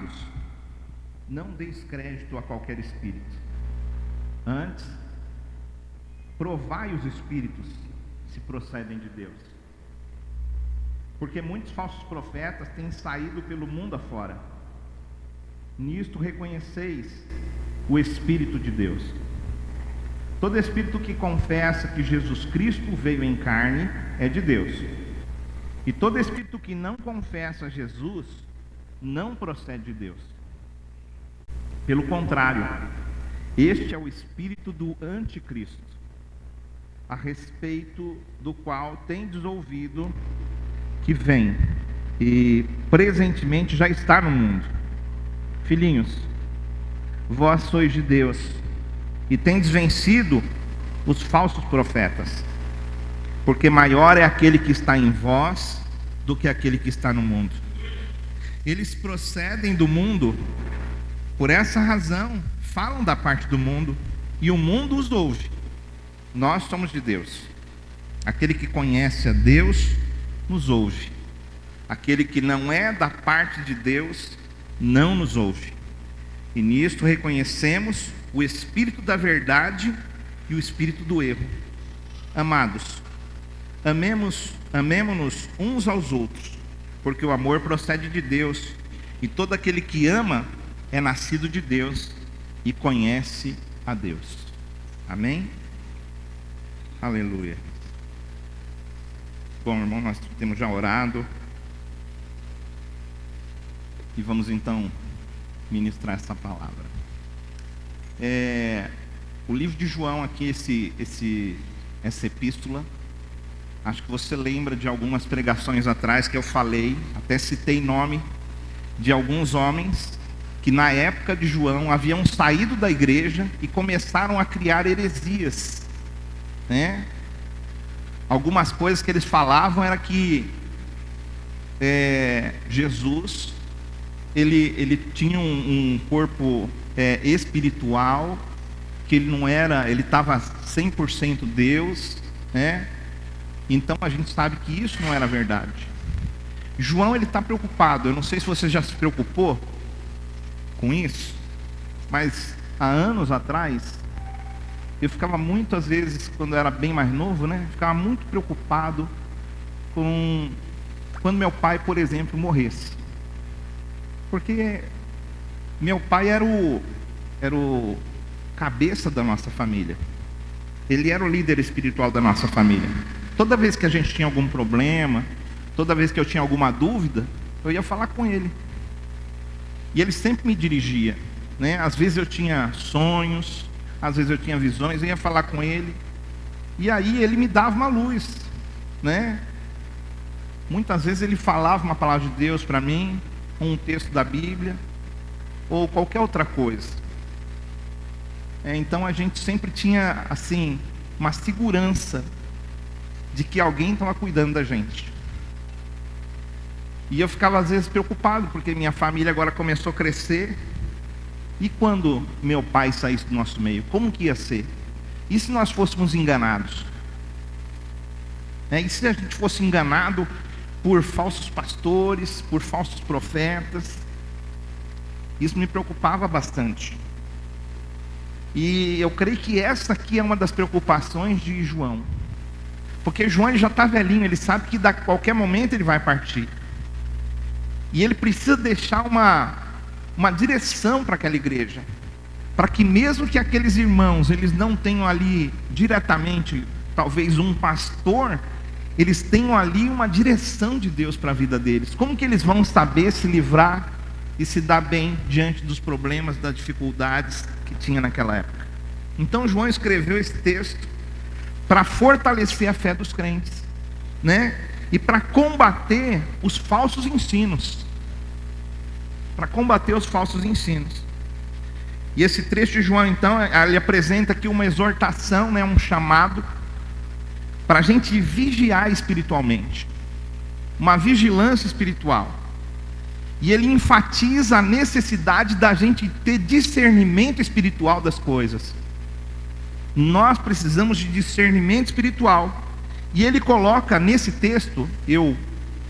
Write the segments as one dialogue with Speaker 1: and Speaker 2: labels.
Speaker 1: Amados, não deis crédito a qualquer espírito. Antes, provai os espíritos se procedem de Deus. Porque muitos falsos profetas têm saído pelo mundo afora. Nisto reconheceis o Espírito de Deus. Todo espírito que confessa que Jesus Cristo veio em carne é de Deus. E todo espírito que não confessa Jesus não procede de Deus. Pelo contrário, este é o espírito do anticristo, a respeito do qual tendes ouvido que vem e presentemente já está no mundo. Filhinhos, vós sois de Deus e tendes vencido os falsos profetas, porque maior é aquele que está em vós do que aquele que está no mundo. Eles procedem do mundo, por essa razão falam da parte do mundo, e o mundo os ouve. Nós somos de Deus. Aquele que conhece a Deus nos ouve. Aquele que não é da parte de Deus não nos ouve. E nisto reconhecemos o espírito da verdade e o espírito do erro. Amados, amemo-nos uns aos outros, porque o amor procede de Deus, e todo aquele que ama é nascido de Deus e conhece a Deus. Amém? Aleluia. Bom, irmão, nós temos já orado e vamos então ministrar essa palavra. O livro de João aqui, essa epístola, acho que você lembra de algumas pregações atrás que eu falei, até citei nome de alguns homens que na época de João haviam saído da igreja e começaram a criar heresias, né? Algumas coisas que eles falavam era que Jesus ele tinha um corpo espiritual, que ele não era, ele estava 100% Deus, né? Então a gente sabe que isso não era verdade. João ele está preocupado. Eu não sei se você já se preocupou com isso, mas há anos atrás eu ficava muitas vezes, quando eu era bem mais novo, né? Ficava muito preocupado com quando meu pai, por exemplo, morresse, porque meu pai era o cabeça da nossa família. Ele era o líder espiritual da nossa família. Toda vez que a gente tinha algum problema, toda vez que eu tinha alguma dúvida, eu ia falar com ele. E ele sempre me dirigia, né? Às vezes eu tinha sonhos, às vezes eu tinha visões, eu ia falar com ele. E aí ele me dava uma luz, né? Muitas vezes ele falava uma palavra de Deus para mim, um texto da Bíblia, ou qualquer outra coisa. Então a gente sempre tinha, assim, uma segurança de que alguém estava cuidando da gente. E eu ficava às vezes preocupado, porque minha família agora começou a crescer. E quando meu pai saísse do nosso meio, como que ia ser? E se nós fôssemos enganados? E se a gente fosse enganado por falsos pastores, por falsos profetas? Isso me preocupava bastante. E eu creio que essa aqui é uma das preocupações de João. Porque João ele já está velhinho, ele sabe que a qualquer momento ele vai partir. E ele precisa deixar uma direção para aquela igreja, para que mesmo que aqueles irmãos eles não tenham ali diretamente, talvez um pastor, eles tenham ali uma direção de Deus para a vida deles. Como que eles vão saber se livrar e se dar bem diante dos problemas, das dificuldades que tinha naquela época? Então João escreveu esse texto para fortalecer a fé dos crentes, né? E para combater os falsos ensinos. Para combater os falsos ensinos. E esse trecho de João, então, ele apresenta aqui uma exortação, né? Um chamado para a gente vigiar espiritualmente. Uma vigilância espiritual. E ele enfatiza a necessidade da gente ter discernimento espiritual das coisas. Nós precisamos de discernimento espiritual. E ele coloca nesse texto, eu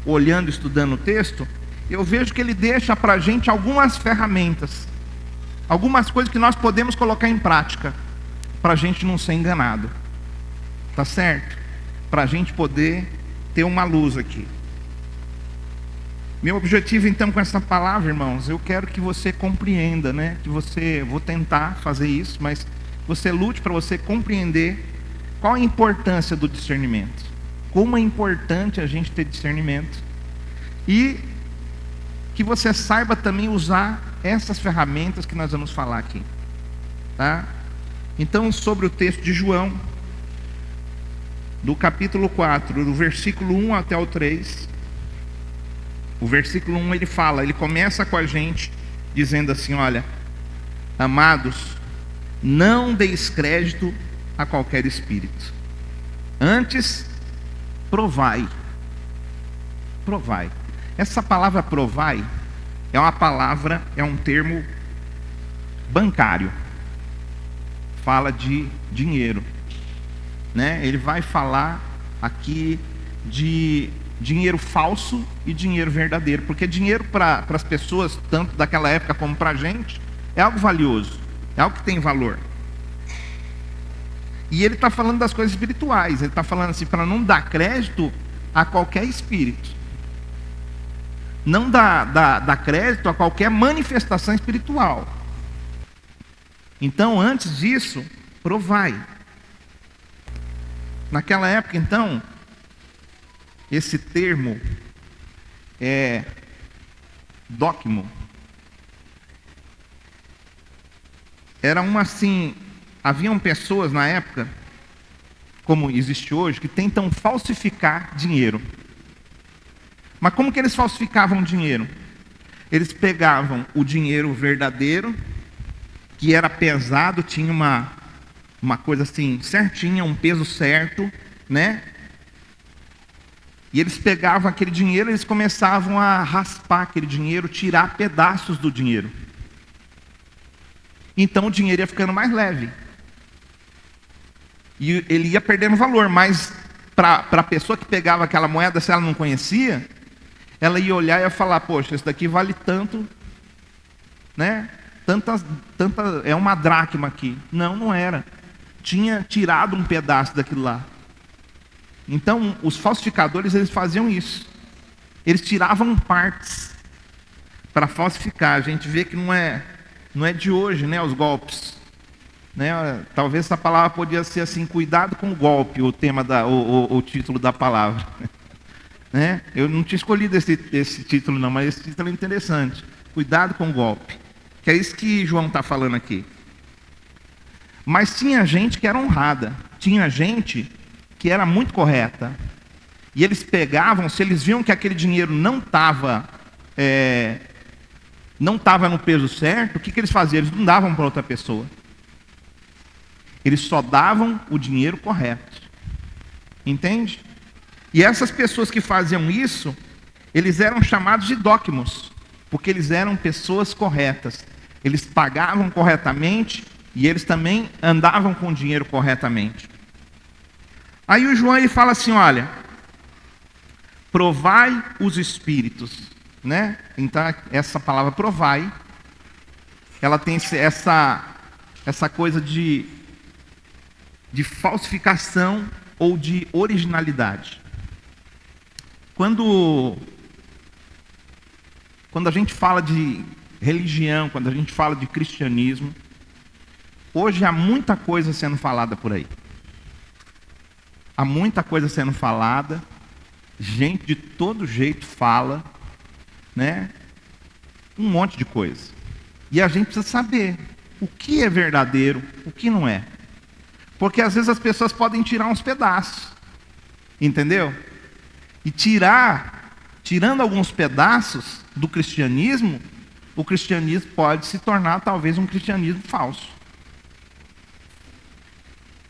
Speaker 1: olhando, estudando o texto, eu vejo que ele deixa para a gente algumas ferramentas, algumas coisas que nós podemos colocar em prática, para a gente não ser enganado, tá certo? Para a gente poder ter uma luz aqui. Meu objetivo então com essa palavra, irmãos, eu quero que você compreenda, né? Vou tentar fazer isso, mas você lute para você compreender qual a importância do discernimento, como é importante a gente ter discernimento, e que você saiba também usar essas ferramentas que nós vamos falar aqui, tá? Então, sobre o texto de João, do capítulo 4, do versículo 1 até o 3, o versículo 1 ele começa com a gente dizendo assim: olha, amados, não deis crédito a qualquer espírito, antes provai. Essa palavra provai é uma palavra, é um termo bancário, fala de dinheiro, né? Ele vai falar aqui de dinheiro falso e dinheiro verdadeiro, porque dinheiro para as pessoas, tanto daquela época como para a gente, é algo valioso, é algo que tem valor. E ele está falando das coisas espirituais, ele está falando assim, para não dar crédito a qualquer espírito, não dá crédito a qualquer manifestação espiritual. Então, antes disso, provai. Naquela época, então, esse termo é dogmo. Era haviam pessoas na época, como existe hoje, que tentam falsificar dinheiro. Mas como que eles falsificavam dinheiro? Eles pegavam o dinheiro verdadeiro, que era pesado, tinha uma coisa assim certinha, um peso certo, né? E eles pegavam aquele dinheiro, eles começavam a raspar aquele dinheiro, tirar pedaços do dinheiro. Então o dinheiro ia ficando mais leve. E ele ia perdendo valor, mas para a pessoa que pegava aquela moeda, se ela não conhecia, ela ia olhar e ia falar: poxa, isso daqui vale tanto, né? É uma dracma aqui. Não era. Tinha tirado um pedaço daquilo lá. Então, os falsificadores, eles faziam isso. Eles tiravam partes para falsificar. A gente vê que não é de hoje, né, os golpes. Né? Talvez essa palavra podia ser assim: cuidado com o golpe, o tema o título da palavra. Né? Eu não tinha escolhido esse título não, mas esse título é interessante. Cuidado com o golpe. Que é isso que João está falando aqui. Mas tinha gente que era honrada. Tinha gente que era muito correta. E eles pegavam, se eles viam que aquele dinheiro não estava no peso certo, o que eles faziam? Eles não davam para outra pessoa. Eles só davam o dinheiro correto. Entende? E essas pessoas que faziam isso, eles eram chamados de dóquimos, porque eles eram pessoas corretas. Eles pagavam corretamente e eles também andavam com o dinheiro corretamente. Aí o João ele fala assim: olha, provai os espíritos, né? Então essa palavra provai, ela tem essa coisa de falsificação ou de originalidade. Quando a gente fala de religião, quando a gente fala de cristianismo, hoje há muita coisa sendo falada por aí. Há muita coisa sendo falada, gente de todo jeito fala, né? Um monte de coisa. E a gente precisa saber o que é verdadeiro, o que não é. Porque às vezes as pessoas podem tirar uns pedaços, entendeu? E tirando alguns pedaços do cristianismo, o cristianismo pode se tornar talvez um cristianismo falso.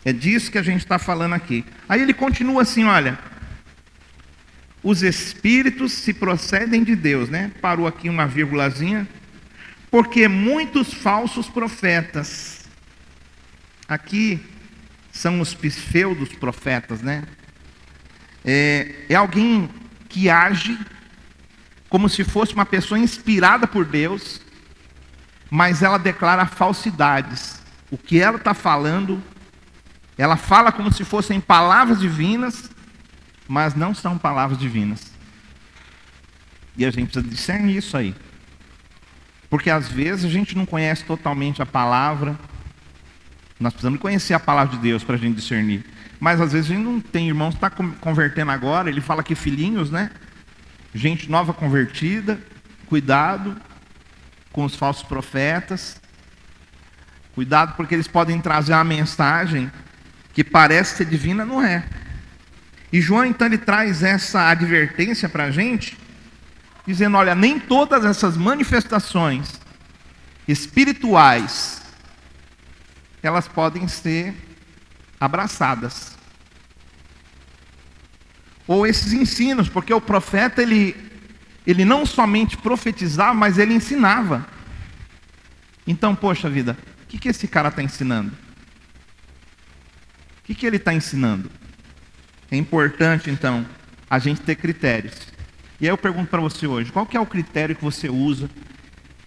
Speaker 1: É disso que a gente está falando aqui. Aí ele continua assim, olha: os espíritos se procedem de Deus, né? Parou aqui uma vírgulazinha. Porque muitos falsos profetas. Aqui são os pseudos profetas, né? É alguém que age como se fosse uma pessoa inspirada por Deus, mas ela declara falsidades. O que ela está falando, ela fala como se fossem palavras divinas, mas não são palavras divinas. E a gente precisa discernir isso aí. Porque às vezes a gente não conhece totalmente a palavra. Nós precisamos conhecer a palavra de Deus para a gente discernir. Mas às vezes a gente não tem irmãos que está convertendo agora. Ele fala que filhinhos, né? Gente nova convertida. Cuidado com os falsos profetas. Cuidado porque eles podem trazer uma mensagem que parece ser divina, não é. E João então ele traz essa advertência para a gente, dizendo, olha, nem todas essas manifestações espirituais, elas podem ser abraçadas. Ou esses ensinos, porque o profeta, ele não somente profetizava, mas ele ensinava. Então, poxa vida, o que esse cara está ensinando? O que ele está ensinando? É importante, então, a gente ter critérios. E aí eu pergunto para você hoje, qual que é o critério que você usa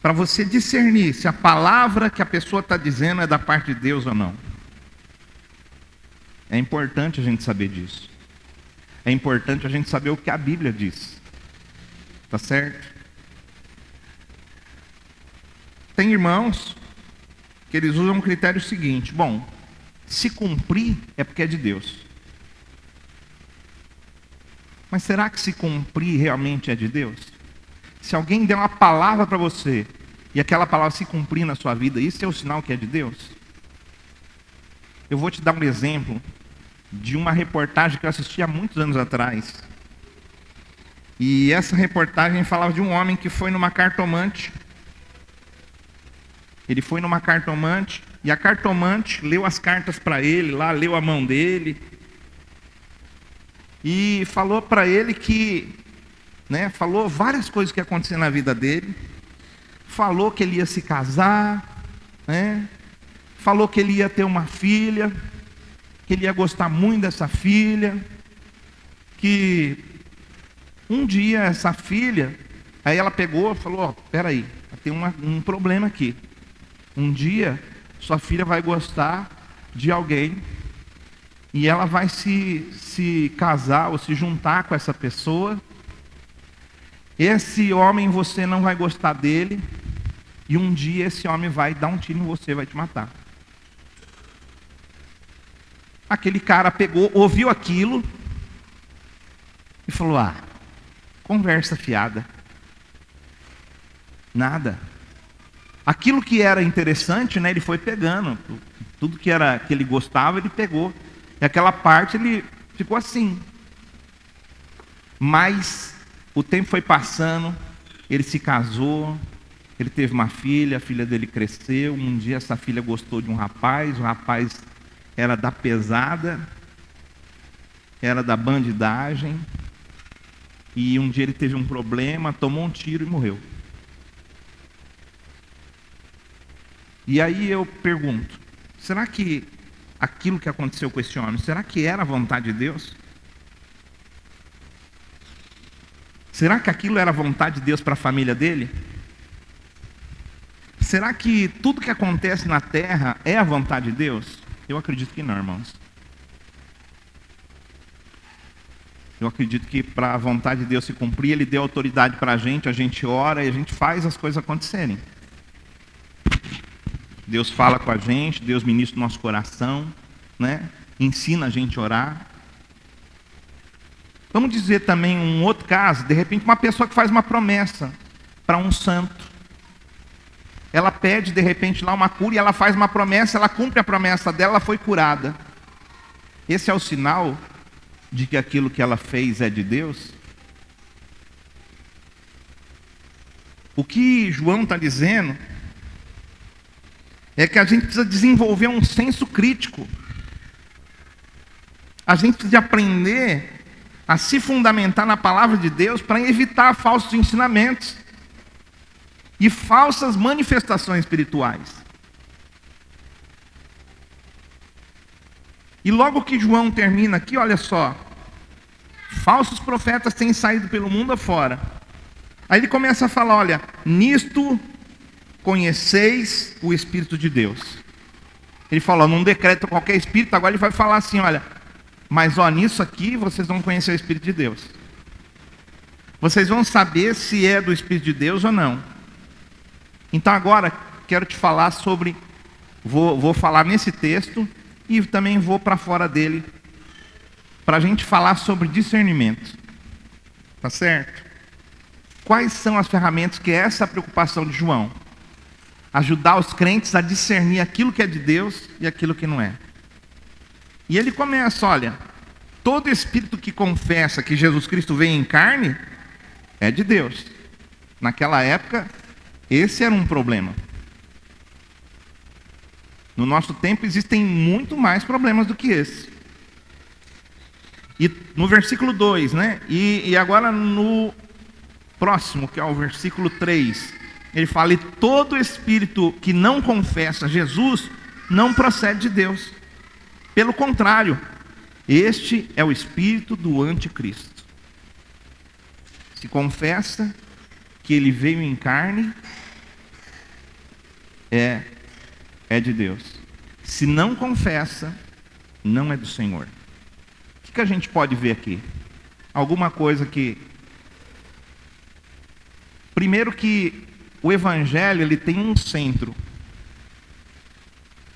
Speaker 1: para você discernir se a palavra que a pessoa está dizendo é da parte de Deus ou não? É importante a gente saber disso. É importante a gente saber o que a Bíblia diz. Tá certo? Tem irmãos que eles usam um critério seguinte, bom, se cumprir é porque é de Deus. Mas será que se cumprir realmente é de Deus? Se alguém der uma palavra para você, e aquela palavra se cumprir na sua vida, isso é o sinal que é de Deus? Eu vou te dar um exemplo de uma reportagem que eu assisti há muitos anos atrás. E essa reportagem falava de um homem que foi numa cartomante. Ele foi numa cartomante, e a cartomante leu as cartas para ele, lá leu a mão dele, e falou para ele que, falou várias coisas que aconteciam na vida dele, falou que ele ia se casar, falou que ele ia ter uma filha, que ele ia gostar muito dessa filha, que um dia essa filha, aí ela pegou e falou, peraí, tem um problema aqui. Um dia sua filha vai gostar de alguém, e ela vai se casar ou se juntar com essa pessoa. Esse homem, você não vai gostar dele. E um dia esse homem vai dar um tiro em você, vai te matar. Aquele cara pegou, ouviu aquilo e falou, conversa fiada. Nada. Aquilo que era interessante, ele foi pegando. Tudo que ele gostava, ele pegou. E aquela parte ele ficou assim. Mas o tempo foi passando, ele se casou, ele teve uma filha, a filha dele cresceu. Um dia essa filha gostou de um rapaz, o rapaz era da pesada, era da bandidagem. E um dia ele teve um problema, tomou um tiro e morreu. E aí eu pergunto, será que aquilo que aconteceu com esse homem, será que era a vontade de Deus? Será que aquilo era a vontade de Deus para a família dele? Será que tudo que acontece na terra é a vontade de Deus? Eu acredito que não, irmãos. Eu acredito que para a vontade de Deus se cumprir, Ele deu autoridade para a gente ora e a gente faz as coisas acontecerem. Deus fala com a gente, Deus ministra o nosso coração, ensina a gente a orar. Vamos dizer também um outro caso, de repente uma pessoa que faz uma promessa para um santo. Ela pede de repente lá uma cura e ela faz uma promessa, ela cumpre a promessa dela, ela foi curada. Esse é o sinal de que aquilo que ela fez é de Deus? O que João está dizendo é que a gente precisa desenvolver um senso crítico. A gente precisa aprender a se fundamentar na palavra de Deus para evitar falsos ensinamentos e falsas manifestações espirituais. E logo que João termina aqui, olha só, falsos profetas têm saído pelo mundo afora, Aí ele começa a falar, olha, nisto conheceis o Espírito de Deus. Ele fala, não decreta qualquer Espírito, agora ele vai falar assim, olha, mas nisso aqui vocês vão conhecer o Espírito de Deus. Vocês vão saber se é do Espírito de Deus ou não. Então agora, quero te falar sobre, vou falar nesse texto e também vou para fora dele, para a gente falar sobre discernimento. Tá certo? Quais são as ferramentas que é essa a preocupação de João? Ajudar os crentes a discernir aquilo que é de Deus e aquilo que não é. E ele começa, olha, todo espírito que confessa que Jesus Cristo veio em carne é de Deus. Naquela época, esse era um problema. No nosso tempo existem muito mais problemas do que esse. E no versículo 2, né? E agora no próximo, que é o versículo 3, ele fala, e todo espírito que não confessa Jesus não procede de Deus. Pelo contrário, este é o espírito do anticristo. Se confessa que ele veio em carne, é de Deus. Se não confessa, não é do Senhor. O que a gente pode ver aqui? Alguma coisa que... Primeiro que o evangelho, ele tem um centro.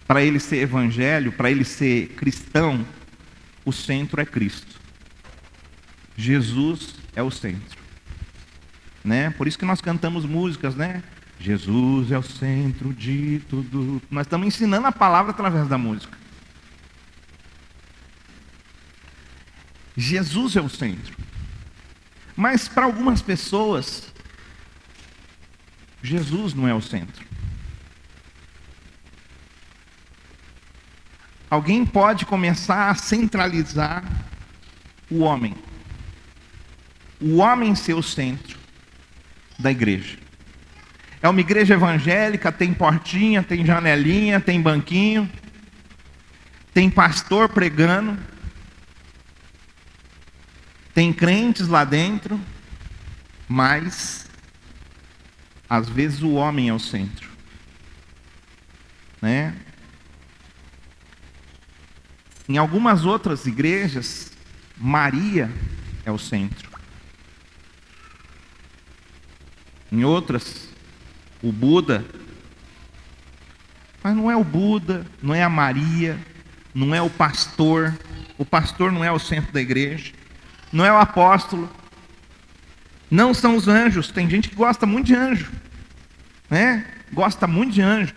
Speaker 1: Para ele ser evangelho, para ele ser cristão, o centro é Cristo. Jesus é o centro. Né? Por isso que nós cantamos músicas, né? Jesus é o centro de tudo. Nós estamos ensinando a palavra através da música. Jesus é o centro. Mas para algumas pessoas, Jesus não é o centro. Alguém pode começar a centralizar o homem. O homem ser o centro da igreja. É uma igreja evangélica, tem portinha, tem janelinha, tem banquinho, tem pastor pregando, tem crentes lá dentro, mas às vezes o homem é o centro, né? Em algumas outras igrejas, Maria é o centro. Em outras, o Buda. Mas não é o Buda, não é a Maria, não é o pastor. O pastor não é o centro da igreja. Não é o apóstolo. Não são os anjos. Tem gente que gosta muito de anjo, né? Gosta muito de anjo.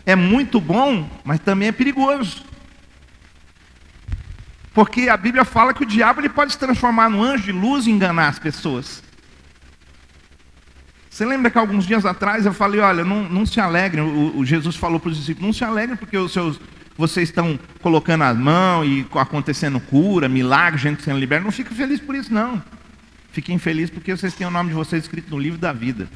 Speaker 1: É muito bom, mas também é perigoso. Porque a Bíblia fala que o diabo ele pode se transformar num anjo de luz e enganar as pessoas. Você lembra que alguns dias atrás eu falei, olha, não se alegrem, o Jesus falou para os discípulos, não se alegrem porque vocês estão colocando as mãos e acontecendo cura, milagre, gente sendo liberta. Não fiquem felizes por isso, não. Fiquem felizes porque vocês têm o nome de vocês escrito no livro da vida.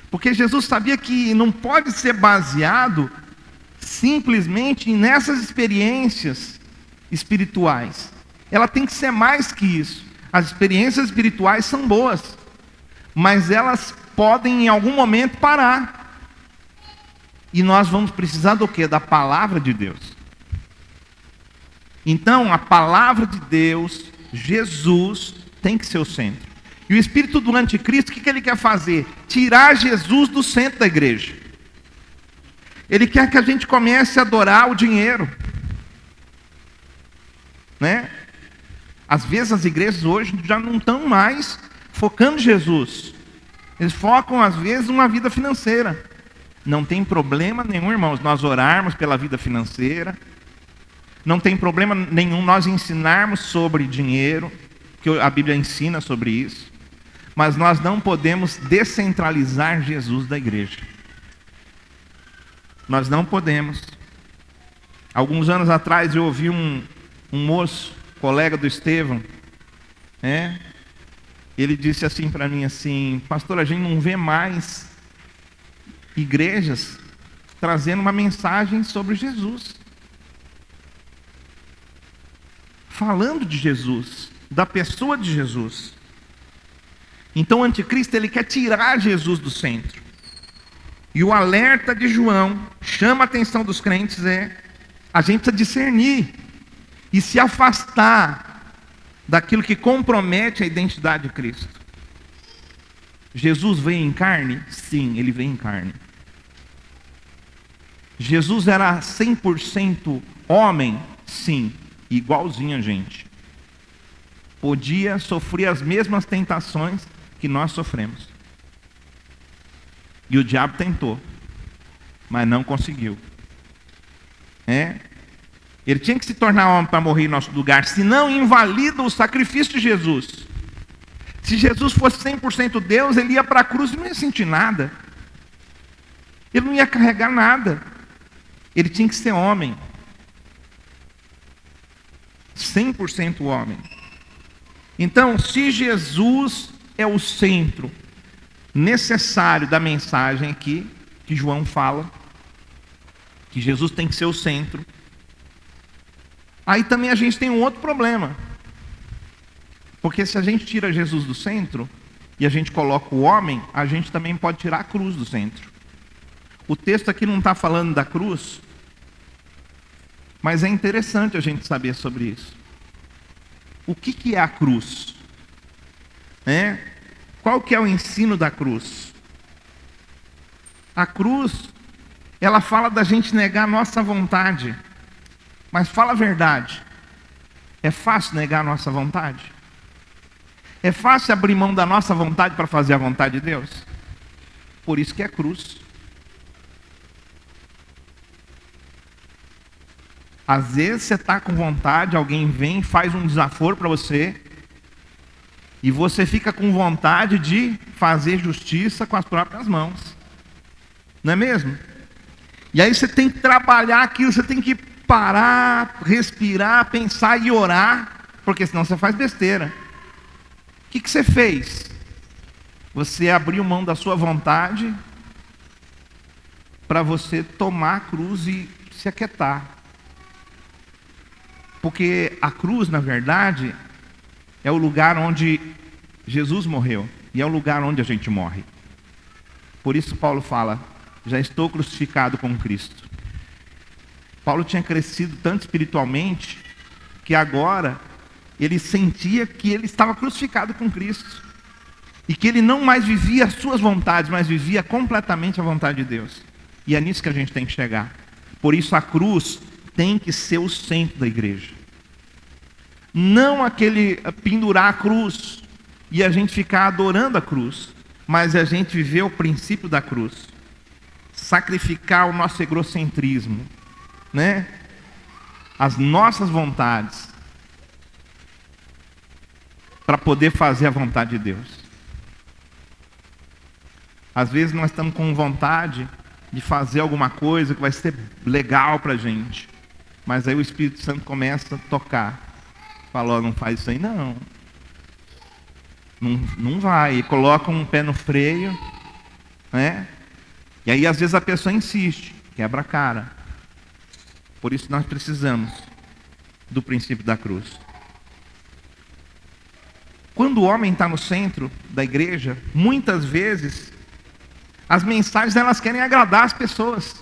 Speaker 1: Porque Jesus sabia que não pode ser baseado simplesmente nessas experiências espirituais. Ela tem que ser mais que isso. As experiências espirituais são boas, mas elas podem em algum momento parar. E nós vamos precisar do quê? Da palavra de Deus. Então, a palavra de Deus, Jesus, tem que ser o centro. E o espírito do anticristo, o que ele quer fazer? Tirar Jesus do centro da igreja. Ele quer que a gente comece a adorar o dinheiro, né? Às vezes as igrejas hoje já não estão mais focando em Jesus. Eles focam às vezes numa vida financeira. Não tem problema nenhum, irmãos, nós orarmos pela vida financeira. Não tem problema nenhum nós ensinarmos sobre dinheiro, que a Bíblia ensina sobre isso. Mas nós não podemos descentralizar Jesus da igreja. Nós não podemos. Alguns anos atrás eu ouvi um moço, colega do Estevão, ele disse assim para mim assim, pastor, a gente não vê mais igrejas trazendo uma mensagem sobre Jesus, falando de Jesus, da pessoa de Jesus. Então o anticristo, ele quer tirar Jesus do centro. E o alerta de João chama a atenção dos crentes a gente precisa discernir e se afastar daquilo que compromete a identidade de Cristo. Jesus veio em carne? Sim, ele veio em carne. Jesus era 100% homem? Sim, igualzinho a gente. Podia sofrer as mesmas tentações que nós sofremos. E o diabo tentou, mas não conseguiu. Ele tinha que se tornar homem para morrer em nosso lugar, senão invalida o sacrifício de Jesus. Se Jesus fosse 100% Deus, ele ia para a cruz e não ia sentir nada. Ele não ia carregar nada. Ele tinha que ser homem. 100% homem. Então, se Jesus é o centro necessário da mensagem aqui, que João fala, que Jesus tem que ser o centro, aí também a gente tem um outro problema. Porque se a gente tira Jesus do centro e a gente coloca o homem, a gente também pode tirar a cruz do centro. O texto aqui não está falando da cruz, mas é interessante a gente saber sobre isso. O que é a cruz? Qual que é o ensino da cruz? A cruz, ela fala da gente negar a nossa vontade. Mas fala a verdade. É fácil negar a nossa vontade? É fácil abrir mão da nossa vontade para fazer a vontade de Deus? Por isso que é cruz. Às vezes você está com vontade, alguém vem e faz um desaforo para você, e você fica com vontade de fazer justiça com as próprias mãos. Não é mesmo? E aí você tem que trabalhar aquilo, você tem que parar, respirar, pensar e orar, porque senão você faz besteira. O que você fez? Você abriu mão da sua vontade para você tomar a cruz e se aquietar. Porque a cruz, na verdade, é o lugar onde Jesus morreu. E é o lugar onde a gente morre. Por isso Paulo fala, já estou crucificado com Cristo. Paulo tinha crescido tanto espiritualmente, que agora ele sentia que ele estava crucificado com Cristo. E que ele não mais vivia as suas vontades, mas vivia completamente a vontade de Deus. E é nisso que a gente tem que chegar. Por isso a cruz tem que ser o centro da igreja. Não aquele pendurar a cruz e a gente ficar adorando a cruz, mas a gente viver o princípio da cruz. Sacrificar o nosso egocentrismo, as nossas vontades, para poder fazer a vontade de Deus. Às vezes nós estamos com vontade de fazer alguma coisa que vai ser legal para a gente, mas aí o Espírito Santo começa a tocar. Fala, não faz isso aí não. Não vai. E coloca um pé no freio, E aí às vezes a pessoa insiste, quebra a cara. Por isso nós precisamos do princípio da cruz. Quando o homem está no centro da igreja, muitas vezes as mensagens elas querem agradar as pessoas.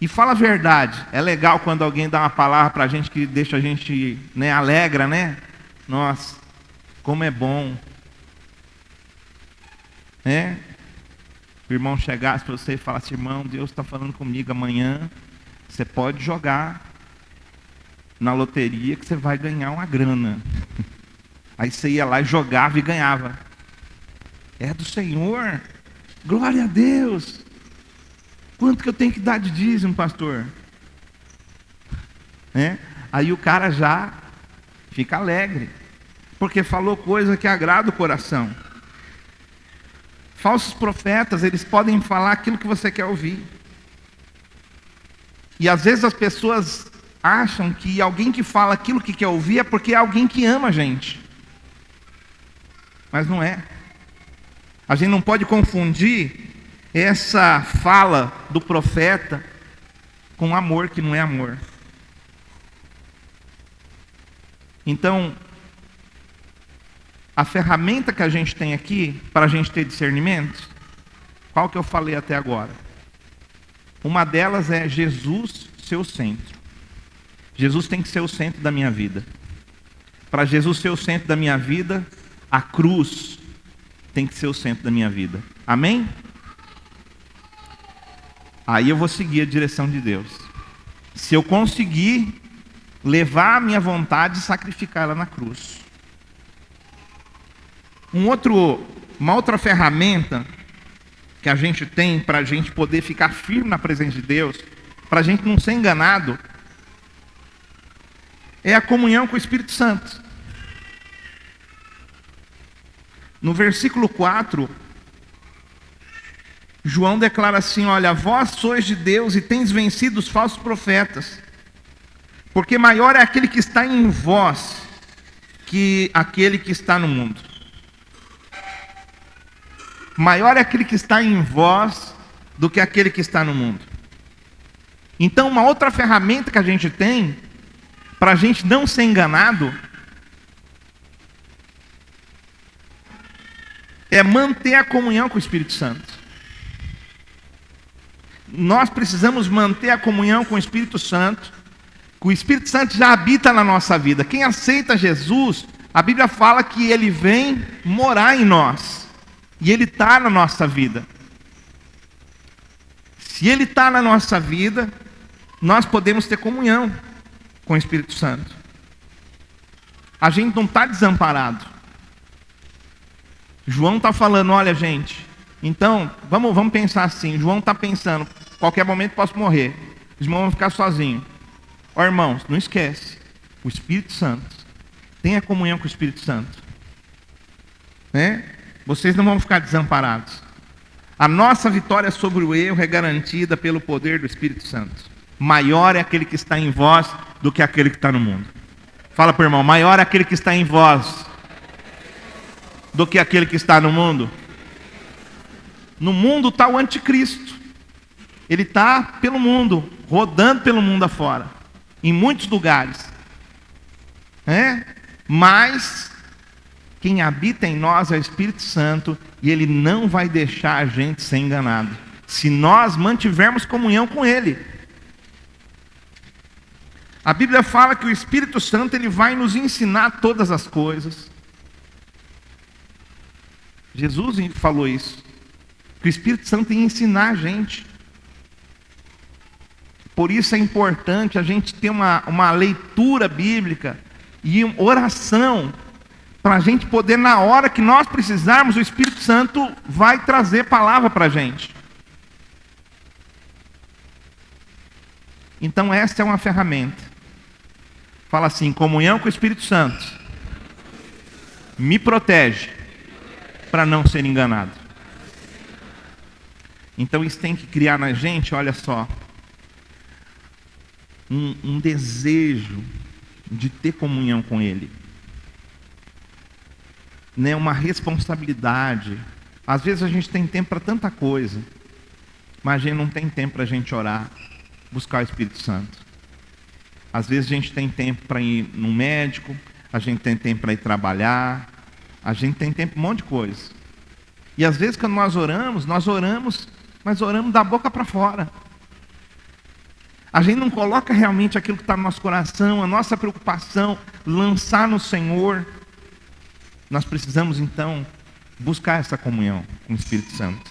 Speaker 1: E fala a verdade, é legal quando alguém dá uma palavra para a gente que deixa a gente alegra, Nossa, como é bom. O irmão chegasse para você e falasse, irmão, Deus está falando comigo amanhã, você pode jogar na loteria que você vai ganhar uma grana. Aí você ia lá e jogava e ganhava. É do Senhor, glória a Deus. Quanto que eu tenho que dar de dízimo, pastor? Aí o cara já fica alegre, porque falou coisa que agrada o coração. Falsos profetas, eles podem falar aquilo que você quer ouvir. E às vezes as pessoas acham que alguém que fala aquilo que quer ouvir é porque é alguém que ama a gente. Mas não é. A gente não pode confundir essa fala do profeta com amor que não é amor. Então, A ferramenta que a gente tem aqui para a gente ter discernimento, qual que eu falei até agora? Uma delas é Jesus ser o centro. Jesus tem que ser o centro da minha vida. Para Jesus ser o centro da minha vida, a cruz tem que ser o centro da minha vida. Amém? Aí eu vou seguir a direção de Deus. Se eu conseguir levar a minha vontade e sacrificar ela na cruz. Uma outra ferramenta que a gente tem para a gente poder ficar firme na presença de Deus, para a gente não ser enganado, é a comunhão com o Espírito Santo. No versículo 4, João declara assim: olha, vós sois de Deus e tendes vencido os falsos profetas, porque maior é aquele que está em vós que aquele que está no mundo. Maior é aquele que está em vós do que aquele que está no mundo. Então, uma outra ferramenta que a gente tem para a gente não ser enganado é manter a comunhão com o Espírito Santo. Nós precisamos manter a comunhão com o Espírito Santo. O Espírito Santo já habita na nossa vida. Quem aceita Jesus, a Bíblia fala que ele vem morar em nós. E ele está na nossa vida. Se ele está na nossa vida, nós podemos ter comunhão com o Espírito Santo. A gente não está desamparado. João está falando, olha gente, então vamos pensar assim. João está pensando, qualquer momento posso morrer. Os irmãos vão ficar sozinhos. Ó irmãos, não esquece, o Espírito Santo. Tenha comunhão com o Espírito Santo. Né? Vocês não vão ficar desamparados. A nossa vitória sobre o erro é garantida pelo poder do Espírito Santo. Maior é aquele que está em vós do que aquele que está no mundo. Fala para o irmão, maior é aquele que está em vós do que aquele que está no mundo. No mundo está o anticristo. Ele está pelo mundo, rodando pelo mundo afora, em muitos lugares. Mas quem habita em nós é o Espírito Santo, e ele não vai deixar a gente ser enganado, se nós mantivermos comunhão com ele. A Bíblia fala que o Espírito Santo ele vai nos ensinar todas as coisas. Jesus falou isso, que o Espírito Santo ia ensinar a gente. Por isso é importante a gente ter uma leitura bíblica e oração, para a gente poder, na hora que nós precisarmos, o Espírito Santo vai trazer palavra para a gente. Então essa é uma ferramenta. Fala assim, comunhão com o Espírito Santo me protege para não ser enganado. Então isso tem que criar na gente, olha só, um desejo de ter comunhão com Ele. Né, uma responsabilidade. Às vezes a gente tem tempo para tanta coisa, mas a gente não tem tempo para a gente orar, buscar o Espírito Santo. Às vezes a gente tem tempo para ir no médico, a gente tem tempo para ir trabalhar, a gente tem tempo para um monte de coisa. E às vezes quando nós oramos, mas oramos da boca para fora. A gente não coloca realmente aquilo que está no nosso coração, a nossa preocupação, lançar no Senhor. Nós precisamos, então, buscar essa comunhão com o Espírito Santo.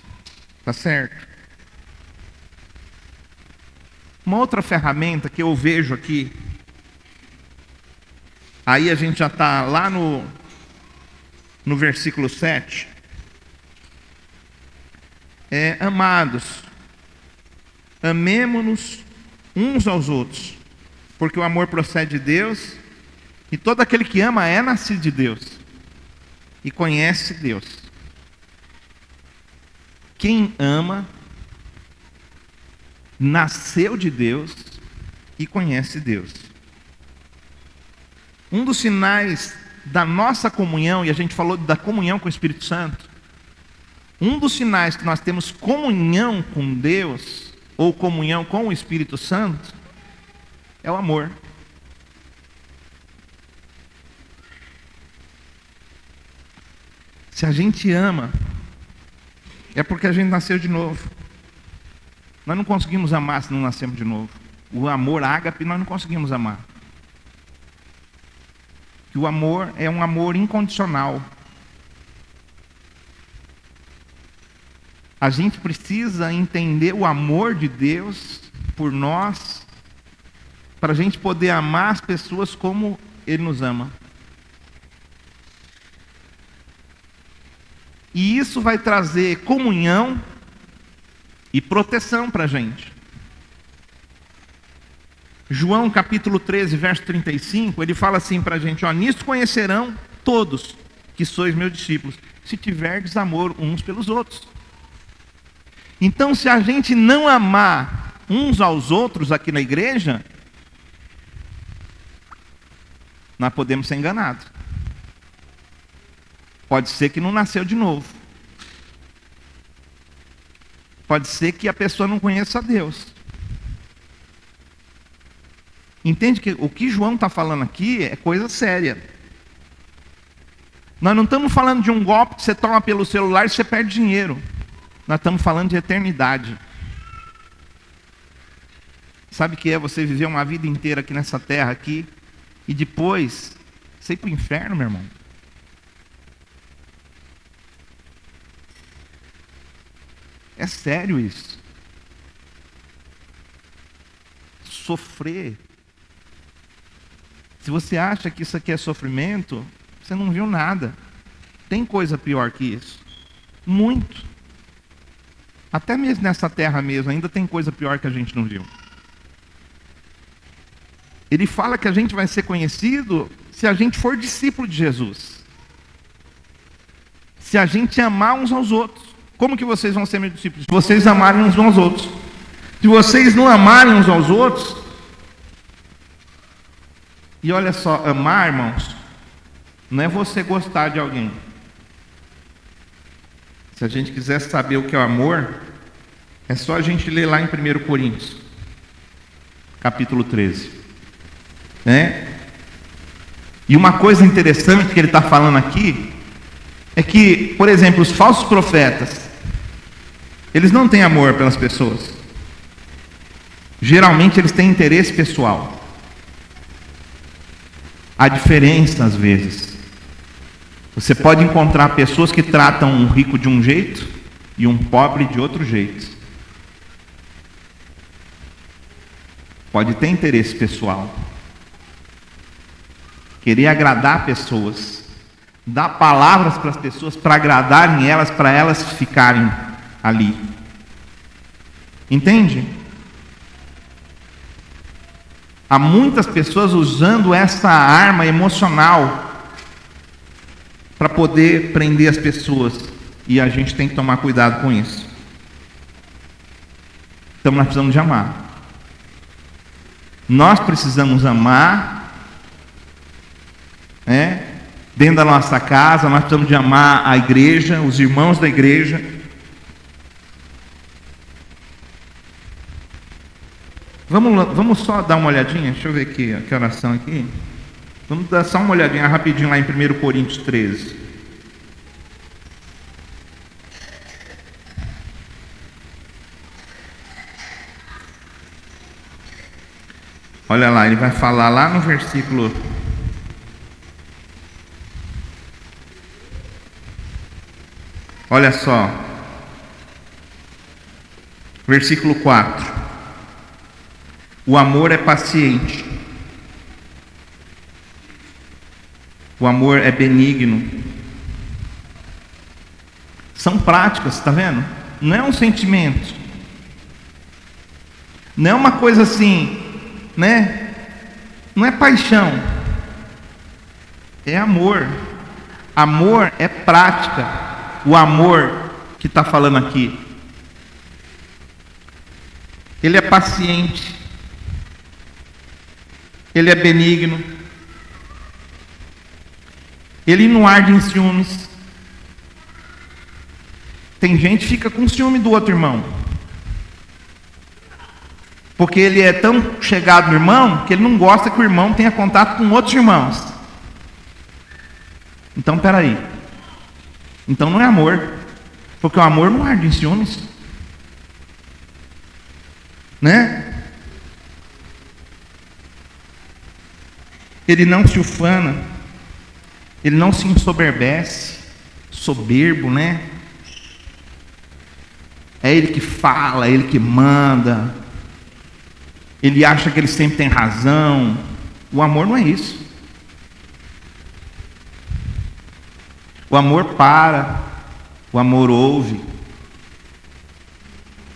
Speaker 1: Tá certo? Uma outra ferramenta que eu vejo aqui, aí a gente já está lá no versículo 7. Amados, amemo-nos uns aos outros, porque o amor procede de Deus, e todo aquele que ama é nascido de Deus e conhece Deus. Quem ama nasceu de Deus e conhece Deus. Um dos sinais da nossa comunhão, e a gente falou da comunhão com o Espírito Santo, um dos sinais que nós temos comunhão com Deus, ou comunhão com o Espírito Santo, é o amor. Se a gente ama, é porque a gente nasceu de novo. Nós não conseguimos amar se não nascemos de novo. O amor ágape nós não conseguimos amar. Que o amor é um amor incondicional. A gente precisa entender o amor de Deus por nós, para a gente poder amar as pessoas como Ele nos ama. E isso vai trazer comunhão e proteção para a gente. João capítulo 13, verso 35, ele fala assim para a gente, nisto conhecerão todos que sois meus discípulos, se tiverdes amor uns pelos outros. Então, se a gente não amar uns aos outros aqui na igreja, nós podemos ser enganados. Pode ser que não nasceu de novo. Pode ser que a pessoa não conheça a Deus. Entende que o que João está falando aqui é coisa séria. Nós não estamos falando de um golpe que você toma pelo celular e você perde dinheiro. Nós estamos falando de eternidade. Sabe o que é você viver uma vida inteira aqui nessa terra aqui e depois você ir para o inferno, meu irmão? É sério isso. Sofrer. Se você acha que isso aqui é sofrimento, você não viu nada. Tem coisa pior que isso. Muito. Até mesmo nessa terra mesmo, ainda tem coisa pior que a gente não viu. Ele fala que a gente vai ser conhecido se a gente for discípulo de Jesus. Se a gente amar uns aos outros. Como que vocês vão ser meus discípulos? Se vocês amarem uns aos outros. Se vocês não amarem uns aos outros... E olha só, amar, irmãos, não é você gostar de alguém. Se a gente quiser saber o que é o amor, é só a gente ler lá em 1 Coríntios, capítulo 13. E uma coisa interessante que ele está falando aqui, é que, por exemplo, os falsos profetas, eles não têm amor pelas pessoas. Geralmente eles têm interesse pessoal. Há diferença às vezes. Você pode encontrar pessoas que tratam um rico de um jeito e um pobre de outro jeito. Pode ter interesse pessoal. Querer agradar pessoas. Dar palavras para as pessoas para agradarem elas, para elas ficarem ali. Entende? Há muitas pessoas usando essa arma emocional para poder prender as pessoas. E a gente tem que tomar cuidado com isso. Então nós precisamos de amar. Nós precisamos amar, dentro da nossa casa, nós precisamos de amar a igreja, os irmãos da igreja. Vamos só dar uma olhadinha, deixa eu ver aqui, que oração aqui. Vamos dar só uma olhadinha rapidinho lá em 1 Coríntios 13. Olha lá, ele vai falar lá no versículo... Olha só. Versículo 4. O amor é paciente. O amor é benigno. São práticas, está vendo? Não é um sentimento. Não é uma coisa assim, Não é paixão. É amor. Amor é prática. O amor que está falando aqui. Ele é paciente. Ele é benigno. Ele não arde em ciúmes. Tem gente que fica com ciúme do outro irmão. Porque ele é tão chegado no irmão que ele não gosta que o irmão tenha contato com outros irmãos. Então, peraí. Então não é amor. Porque o amor não arde em ciúmes. Né? Ele não se ufana. Ele não se ensoberbece. Soberbo, né? É ele que fala, é ele que manda. Ele acha que ele sempre tem razão. O amor não é isso. O amor para. O amor ouve.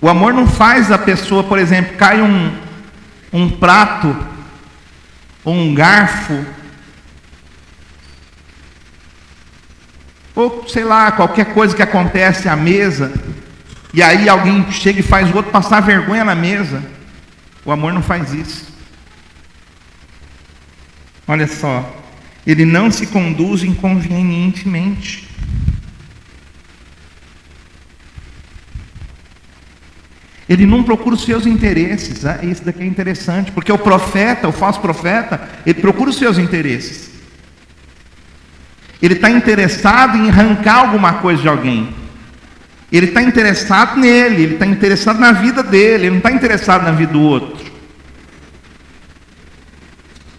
Speaker 1: O amor não faz a pessoa, por exemplo, cai um prato ou um garfo, ou sei lá, qualquer coisa que acontece à mesa, e aí alguém chega e faz o outro passar vergonha na mesa. O amor não faz isso. Olha só, ele não se conduz inconvenientemente. Ele não procura os seus interesses. Isso daqui é interessante, porque o profeta, o falso profeta, ele procura os seus interesses. Ele está interessado em arrancar alguma coisa de alguém. Ele está interessado nele, ele está interessado na vida dele, ele não está interessado na vida do outro.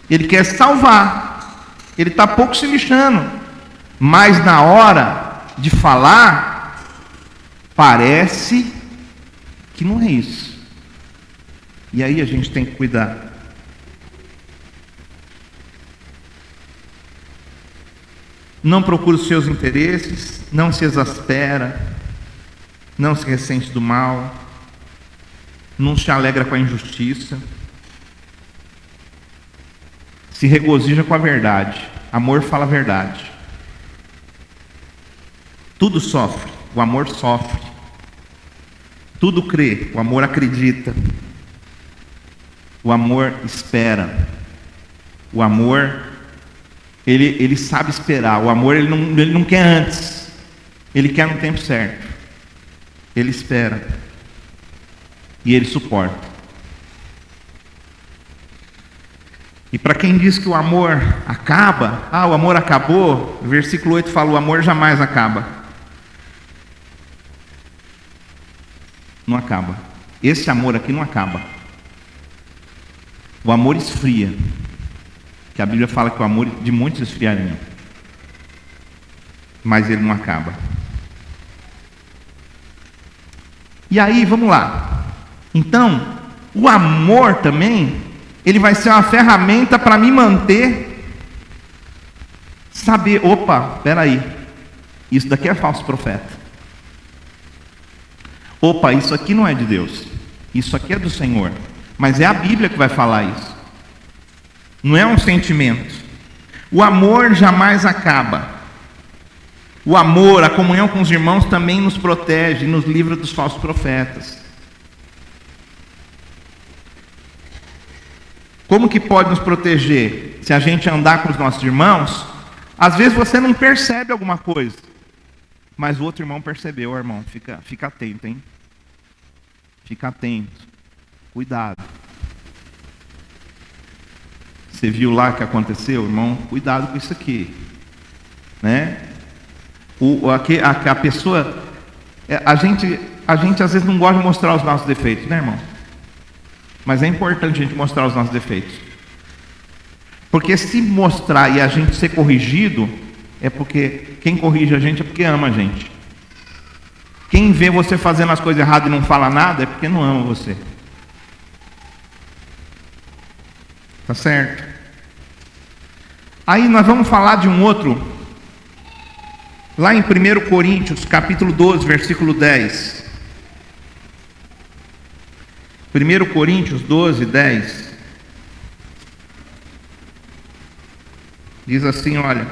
Speaker 1: Ele quer salvar, ele está pouco se lixando, mas na hora de falar, parece que não é isso. E aí a gente tem que cuidar. Não procura os seus interesses, não se exaspera, não se ressente do mal, não se alegra com a injustiça, se regozija com a verdade. Amor fala a verdade. Tudo sofre, o amor sofre. Tudo crê, o amor acredita. O amor espera. O amor, ele sabe esperar. O amor, ele não quer antes. Ele quer no tempo certo. Ele espera. E ele suporta. E para quem diz que o amor acaba, o amor acabou, o versículo 8 fala, o amor jamais acaba. Não acaba. Esse amor aqui não acaba. O amor esfria. Que a Bíblia fala que o amor de muitos esfriaria. Mas ele não acaba. E aí, vamos lá. Então, o amor também, ele vai ser uma ferramenta para me manter, saber, opa, peraí, isso daqui é falso profeta. Opa, isso aqui não é de Deus, isso aqui é do Senhor, mas é a Bíblia que vai falar isso, não é um sentimento. O amor jamais acaba. O amor, a comunhão com os irmãos também nos protege, nos livra dos falsos profetas. Como que pode nos proteger? Se a gente andar com os nossos irmãos, às vezes você não percebe alguma coisa, mas o outro irmão percebeu, irmão. Fica atento, hein? Fica atento. Cuidado. Você viu lá o que aconteceu, irmão? Cuidado com isso aqui. Né? A pessoa... A gente às vezes não gosta de mostrar os nossos defeitos, né, irmão? Mas é importante a gente mostrar os nossos defeitos. Porque se mostrar e a gente ser corrigido, é porque quem corrige a gente é porque ama a gente. Quem vê você fazendo as coisas erradas e não fala nada, é porque não ama você. Tá certo? Aí nós vamos falar de um outro, lá em 1 Coríntios, capítulo 12, versículo 10. 1 Coríntios 12, 10. Diz assim, olha.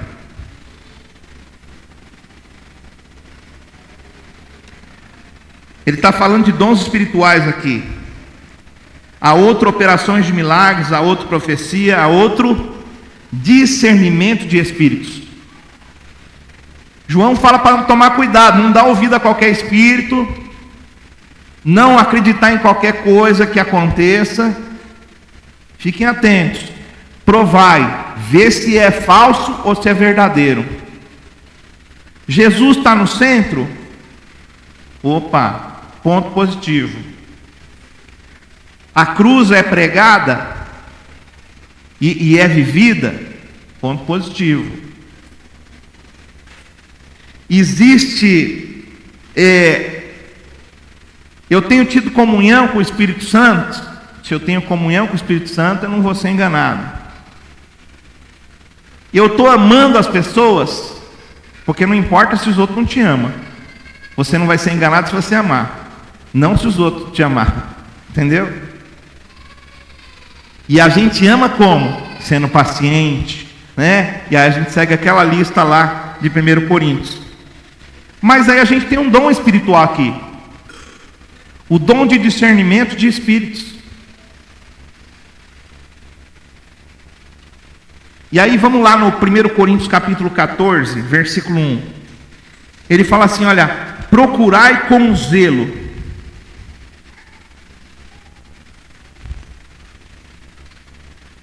Speaker 1: Ele está falando de dons espirituais aqui. Há outro operações de milagres, há outro profecia, há outro discernimento de espíritos. João fala para tomar cuidado, não dar ouvido a qualquer espírito, não acreditar em qualquer coisa que aconteça. Fiquem atentos. Provai, vê se é falso ou se é verdadeiro. Jesus está no centro? Opa, ponto positivo. A cruz é pregada e é vivida? Ponto positivo. Existe, eu tenho tido comunhão com o Espírito Santo? Se eu tenho comunhão com o Espírito Santo, eu não vou ser enganado. Eu estou amando as pessoas, porque não importa se os outros não te amam. Você não vai ser enganado se você amar, não se os outros te amar. Entendeu? E a gente ama como? Sendo paciente, né? E aí a gente segue aquela lista lá de 1 Coríntios. Mas aí a gente tem um dom espiritual aqui. O dom de discernimento de espíritos. E aí vamos lá no 1 Coríntios capítulo 14, versículo 1. Ele fala assim, olha, procurai com zelo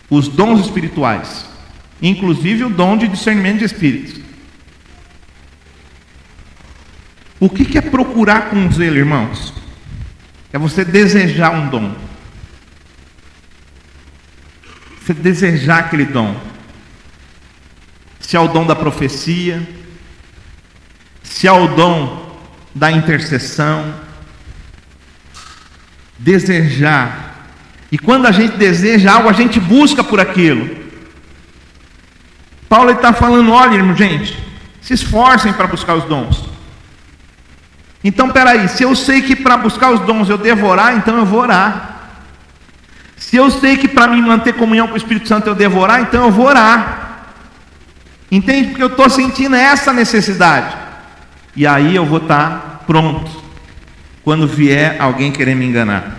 Speaker 1: os dons espirituais, inclusive o dom de discernimento de espíritos. O que é procurar com zelo, irmãos? É você desejar um dom. Você desejar aquele dom. Se é o dom da profecia, se é o dom da intercessão, desejar. E quando a gente deseja algo, a gente busca por aquilo. Paulo está falando, olha, irmão, gente, se esforcem para buscar os dons. Então, peraí, se eu sei que para buscar os dons eu devo orar, então eu vou orar. Se eu sei que para me manter comunhão com o Espírito Santo eu devo orar, então eu vou orar. Entende? Porque eu estou sentindo essa necessidade. E aí eu vou estar pronto quando vier alguém querer me enganar.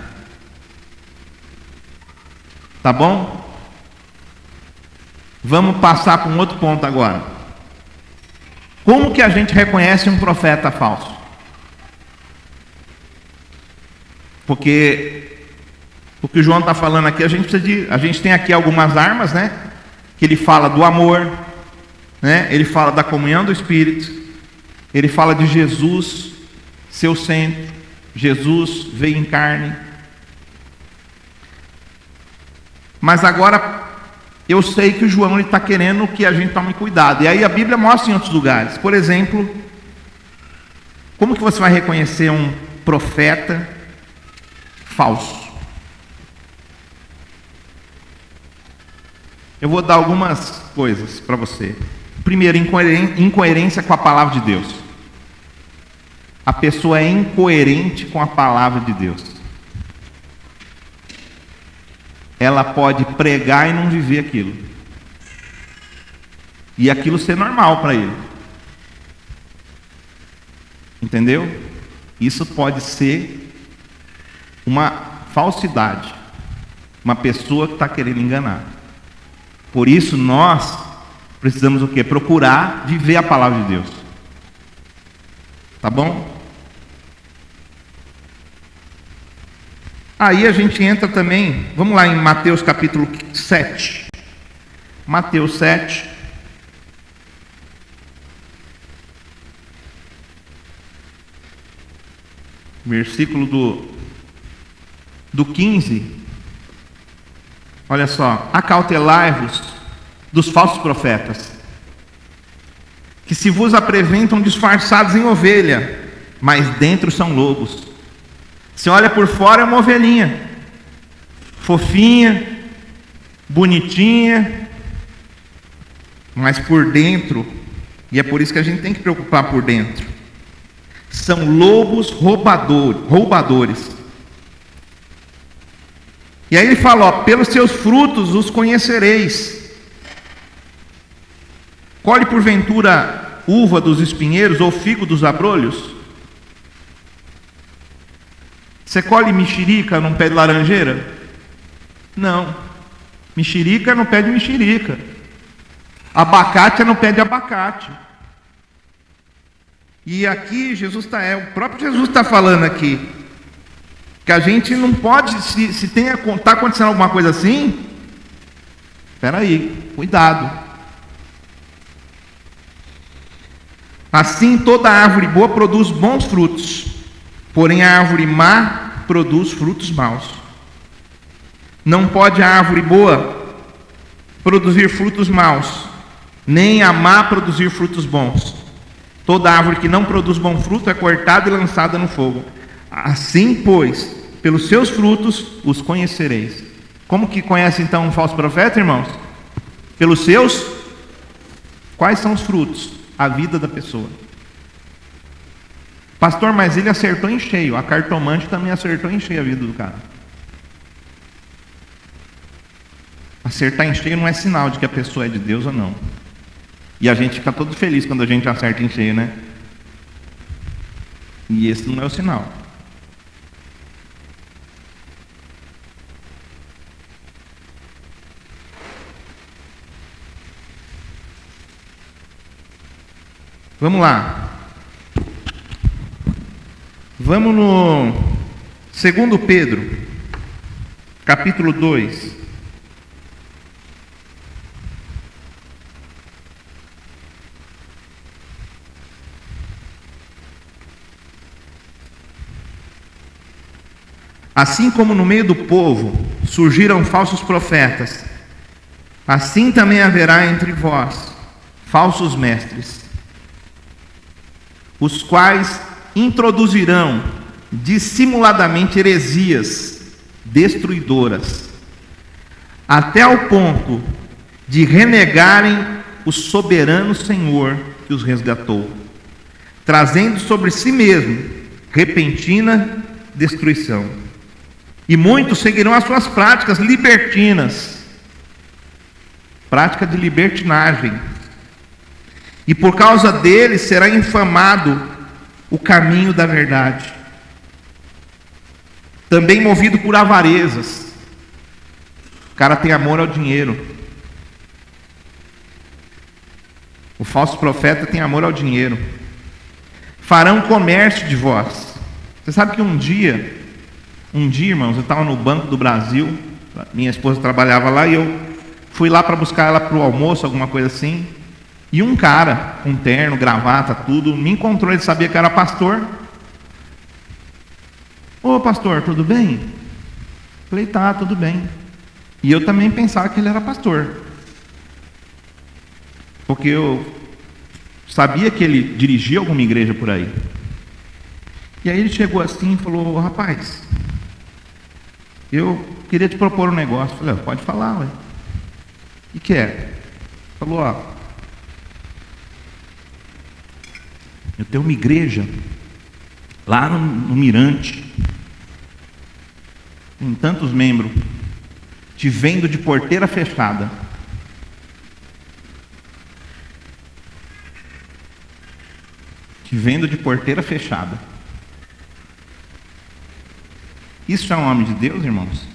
Speaker 1: Tá bom? Vamos passar para um outro ponto agora. Como que a gente reconhece um profeta falso? Porque o que o João está falando aqui, a gente tem aqui algumas armas, né? Que ele fala do amor, né? Ele fala da comunhão do Espírito, ele fala de Jesus, seu centro, Jesus veio em carne. Mas agora eu sei que o João está querendo que a gente tome cuidado. E aí a Bíblia mostra em outros lugares. Por exemplo, como que você vai reconhecer um profeta falso? Eu vou dar algumas coisas para você. Primeiro, incoerência com a palavra de Deus. A pessoa é incoerente com a palavra de Deus. Ela pode pregar e não viver aquilo. E aquilo ser normal para ele. Entendeu? Isso pode ser uma falsidade. Uma pessoa que está querendo enganar. Por isso nós precisamos o quê? Procurar viver a palavra de Deus. Tá bom? Aí a gente entra também, vamos lá em Mateus capítulo 7. Mateus 7. Versículo do 15. Olha só. Acautelai-vos dos falsos profetas, que se vos apresentam disfarçados em ovelha, mas dentro são lobos. Você olha por fora, é uma ovelhinha, fofinha, bonitinha, mas por dentro, e é por isso que a gente tem que preocupar por dentro, são lobos roubadores. E aí ele fala, ó, pelos seus frutos os conhecereis. Colhe porventura uva dos espinheiros ou figo dos abrolhos? Você colhe mexerica num pé de laranjeira? Não. Mexerica é no pé de mexerica. Abacate é no pé de abacate. E aqui o próprio Jesus está falando aqui, que a gente não pode, se está acontecendo alguma coisa assim, espera aí, cuidado. Assim toda árvore boa produz bons frutos, porém a árvore má produz frutos maus. Não pode a árvore boa produzir frutos maus, nem a má produzir frutos bons. Toda árvore que não produz bom fruto é cortada e lançada no fogo. Assim, pois, pelos seus frutos os conhecereis. Como que conhece então um falso profeta, irmãos? Pelos seus? Quais são os frutos? A vida da pessoa. Pastor, mas ele acertou em cheio. A cartomante também acertou em cheio a vida do cara. Acertar em cheio não é sinal de que a pessoa é de Deus ou não. E a gente fica todo feliz quando a gente acerta em cheio, né? E esse não é o sinal. Vamos lá. Vamos no 2 Pedro, capítulo 2. Assim como no meio do povo surgiram falsos profetas, assim também haverá entre vós falsos mestres, os quais introduzirão dissimuladamente heresias destruidoras, até ao ponto de renegarem o soberano Senhor que os resgatou, trazendo sobre si mesmo repentina destruição. E muitos seguirão as suas práticas libertinas, prática de libertinagem, e por causa deles será infamado o caminho da verdade. Também movido por avarezas. O cara tem amor ao dinheiro. O falso profeta tem amor ao dinheiro. Farão comércio de vós. Você sabe que um dia, irmãos, eu estava no Banco do Brasil, minha esposa trabalhava lá, e eu fui lá para buscar ela para o almoço, alguma coisa assim. E um cara, com terno, gravata, tudo, me encontrou, ele sabia que era pastor. Ô pastor, tudo bem? Falei, tá, tudo bem. E eu também pensava que ele era pastor. Porque eu sabia que ele dirigia alguma igreja por aí. E aí ele chegou assim e falou, rapaz, eu queria te propor um negócio. Falei, pode falar, ué. O que é? Falou, ó, eu tenho uma igreja lá no Mirante, com tantos membros, te vendo de porteira fechada. Te vendo de porteira fechada. Isso é um homem de Deus, irmãos?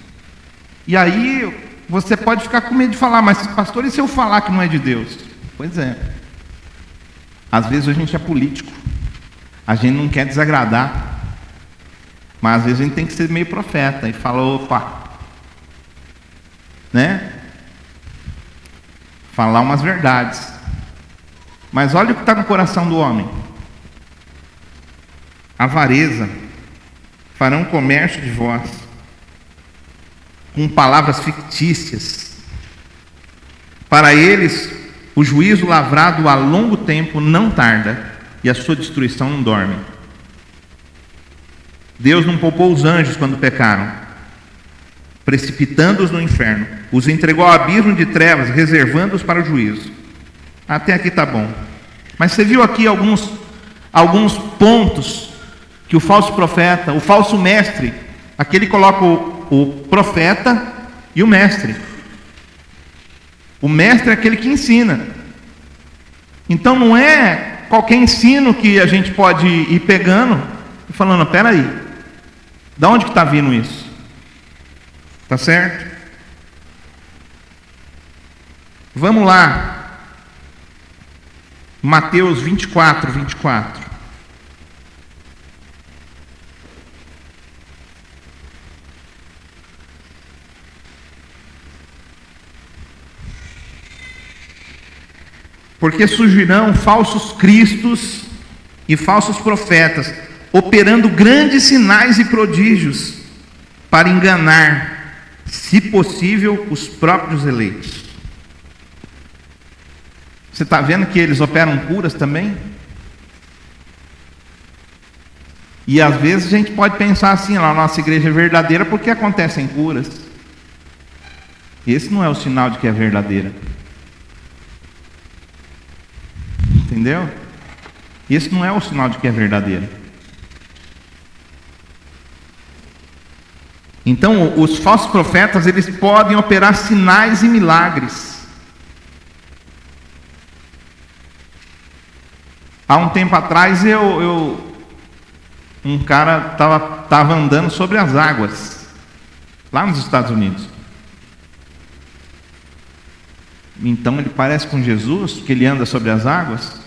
Speaker 1: E aí você pode ficar com medo de falar, mas pastor, e se eu falar que não é de Deus? Pois é. Às vezes a gente é político, a gente não quer desagradar, mas às vezes a gente tem que ser meio profeta e falar, opa, né? Falar umas verdades. Mas olha o que está no coração do homem. Avareza. Farão comércio de vós, com palavras fictícias. Para eles, o juízo lavrado há longo tempo não tarda, e a sua destruição não dorme. Deus não poupou os anjos quando pecaram, precipitando-os no inferno. Os entregou ao abismo de trevas, reservando-os para o juízo. Até aqui está bom. Mas você viu aqui alguns pontos que o falso profeta, o falso mestre, aqui ele coloca o profeta e o mestre. O mestre é aquele que ensina. Então não é qualquer ensino que a gente pode ir pegando e falando, peraí, da onde que está vindo isso? Tá certo? Vamos lá. Mateus 24. Porque surgirão falsos cristos e falsos profetas, operando grandes sinais e prodígios para enganar, se possível, os próprios eleitos. Você está vendo que eles operam curas também? E às vezes a gente pode pensar assim: a nossa igreja é verdadeira porque acontecem curas. Esse não é o sinal de que é verdadeira. Entendeu? Esse não é o sinal de que é verdadeira. Então, os falsos profetas, eles podem operar sinais e milagres. Há um tempo atrás, um cara estava andando sobre as águas, lá nos Estados Unidos. Então ele parece com Jesus, que ele anda sobre as águas?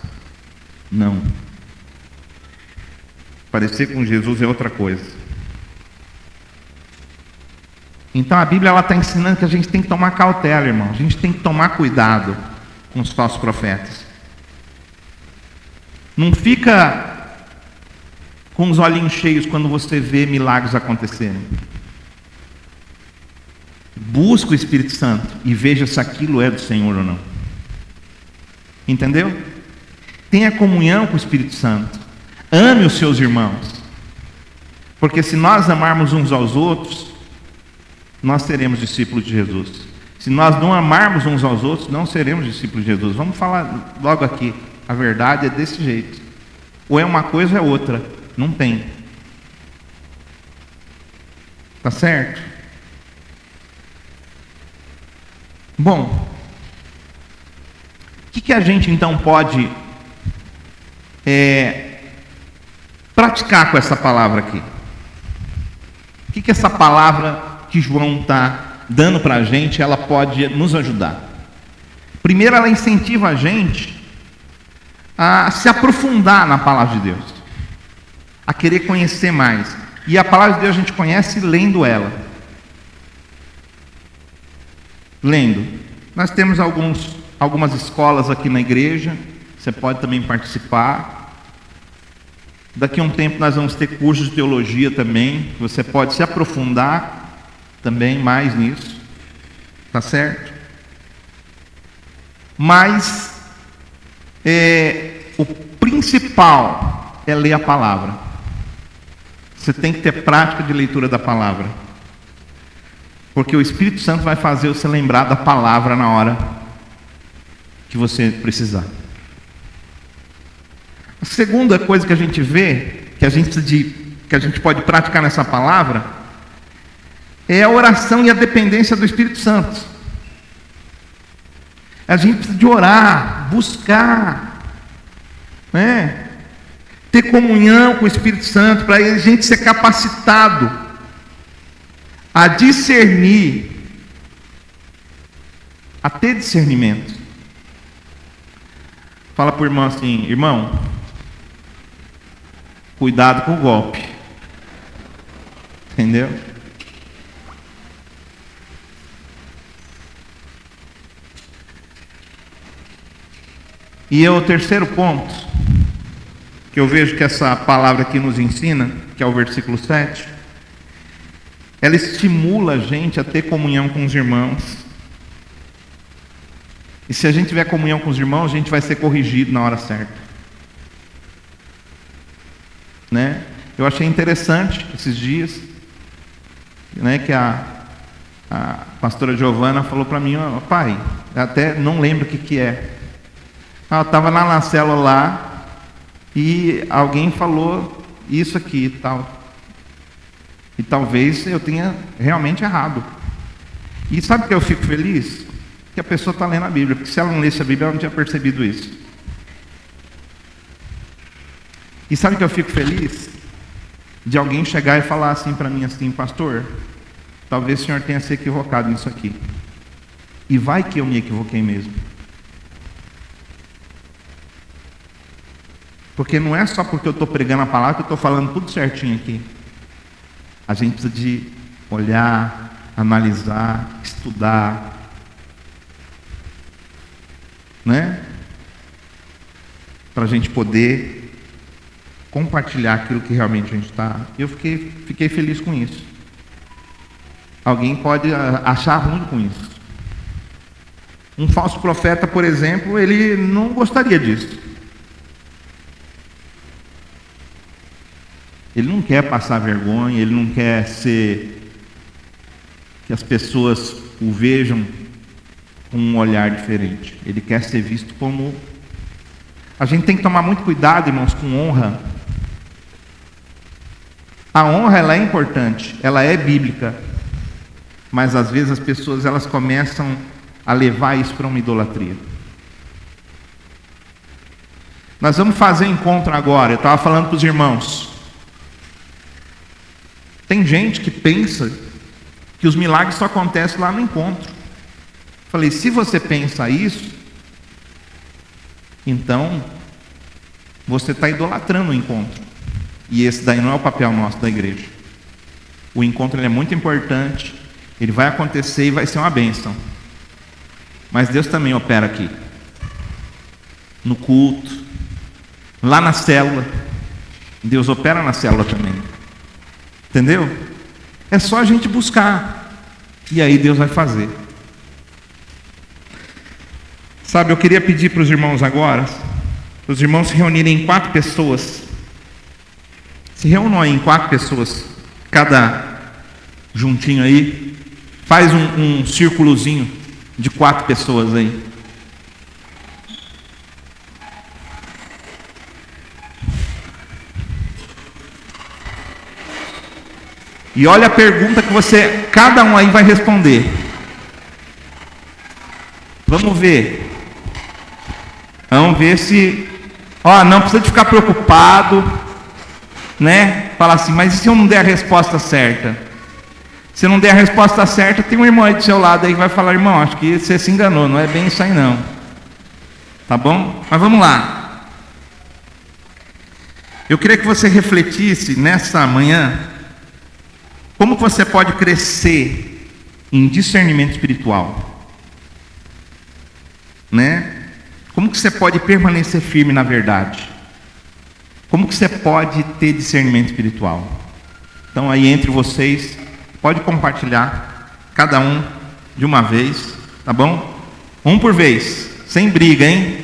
Speaker 1: Não. Parecer com Jesus é outra coisa. Então a Bíblia está ensinando que a gente tem que tomar cautela, irmão. A gente tem que tomar cuidado com os falsos profetas. Não fica com os olhinhos cheios quando você vê milagres acontecerem. Busca o Espírito Santo e veja se aquilo é do Senhor ou não. Entendeu? Tenha comunhão com o Espírito Santo. Ame os seus irmãos. Porque se nós amarmos uns aos outros, nós seremos discípulos de Jesus. Se nós não amarmos uns aos outros, não seremos discípulos de Jesus. Vamos falar logo aqui. A verdade é desse jeito. Ou é uma coisa ou é outra. Não tem. Tá certo? Bom, o que a gente então pode praticar com essa palavra aqui? O que essa palavra que João está dando para a gente, ela pode nos ajudar? Primeiro, ela incentiva a gente a se aprofundar na palavra de Deus, a querer conhecer mais. E a palavra de Deus a gente conhece lendo ela. Lendo. Nós temos algumas escolas aqui na igreja, você pode também participar. Daqui a um tempo nós vamos ter cursos de teologia também, você pode se aprofundar também mais nisso, tá certo? Mas o principal é ler a palavra. Você tem que ter prática de leitura da palavra. Porque o Espírito Santo vai fazer você lembrar da palavra na hora que você precisar. A segunda coisa que a gente vê, que a gente pode praticar nessa palavra, é a oração e a dependência do Espírito Santo. A gente precisa de orar, buscar, né? Ter comunhão com o Espírito Santo, para a gente ser capacitado a discernir, a ter discernimento. Fala para o irmão assim: irmão, cuidado com o golpe. Entendeu? E o terceiro ponto, que eu vejo que essa palavra aqui nos ensina, que é o versículo 7, ela estimula a gente a ter comunhão com os irmãos. E se a gente tiver comunhão com os irmãos, a gente vai ser corrigido na hora certa. Né? Eu achei interessante esses dias, né, que a pastora Giovana falou para mim: oh, pai, até não lembro o que é. Eu estava na célula lá e alguém falou isso aqui e tal. E talvez eu tenha realmente errado. E sabe que eu fico feliz? Que a pessoa está lendo a Bíblia. Porque se ela não lesse a Bíblia, ela não tinha percebido isso. E sabe que eu fico feliz? De alguém chegar e falar assim para mim assim: pastor, talvez o senhor tenha se equivocado nisso aqui. E vai que eu me equivoquei mesmo. Porque não é só porque eu estou pregando a palavra que eu estou falando tudo certinho aqui. A gente precisa de olhar, analisar, estudar, né? Para a gente poder compartilhar aquilo que realmente a gente está. Eu fiquei feliz com isso. Alguém pode achar ruim com isso. Um falso profeta, por exemplo, ele não gostaria disso. Ele não quer passar vergonha, ele não quer que as pessoas o vejam com um olhar diferente. Ele quer ser visto como... A gente tem que tomar muito cuidado, irmãos, com honra. A honra, ela é importante, ela é bíblica. Mas às vezes as pessoas, elas começam a levar isso para uma idolatria. Nós vamos fazer encontro agora. Eu estava falando para os irmãos. Tem gente que pensa que os milagres só acontecem lá no encontro. Falei, se você pensa isso, então você está idolatrando o encontro. E esse daí não é o papel nosso da igreja. O encontro ele é muito importante, ele vai acontecer e vai ser uma bênção. Mas Deus também opera aqui. No culto, lá na célula. Deus opera na célula também. Entendeu? É só a gente buscar. E aí Deus vai fazer. Sabe, eu queria pedir para os irmãos agora, para os irmãos se reunirem em 4 pessoas. Se reúnam aí em 4 pessoas, cada juntinho aí. Faz um círculozinho de 4 pessoas aí. E olha a pergunta que cada um aí vai responder. Vamos ver. Vamos ver se... não precisa de ficar preocupado, né? Falar assim, mas e se eu não der a resposta certa? Se eu não der a resposta certa, tem um irmão aí do seu lado aí que vai falar, irmão, acho que você se enganou, não é bem isso aí não. Tá bom? Mas vamos lá. Eu queria que você refletisse nessa manhã, como você pode crescer em discernimento espiritual? Né? Como que você pode permanecer firme na verdade? Como que você pode ter discernimento espiritual? Então aí entre vocês, pode compartilhar, cada um de uma vez, tá bom? Um por vez, sem briga, hein?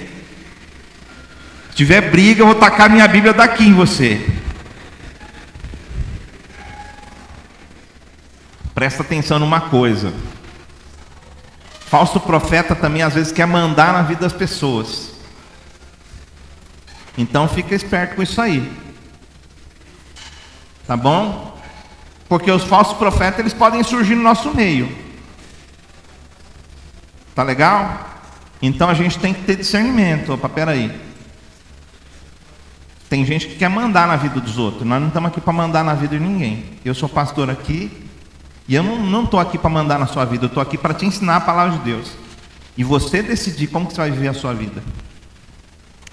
Speaker 1: Se tiver briga, eu vou tacar minha Bíblia daqui em você. Presta atenção numa coisa. Falso profeta também às vezes quer mandar na vida das pessoas. Então fica esperto com isso aí. Tá bom? Porque os falsos profetas eles podem surgir no nosso meio. Tá legal? Então a gente tem que ter discernimento. Opa, peraí. Tem gente que quer mandar na vida dos outros. Nós não estamos aqui para mandar na vida de ninguém. Eu sou pastor aqui. E eu não estou aqui para mandar na sua vida, eu estou aqui para te ensinar a palavra de Deus. E você decidir como que você vai viver a sua vida.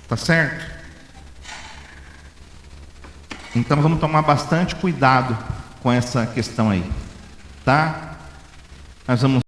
Speaker 1: Tá certo? Então vamos tomar bastante cuidado com essa questão aí. Tá? Nós vamos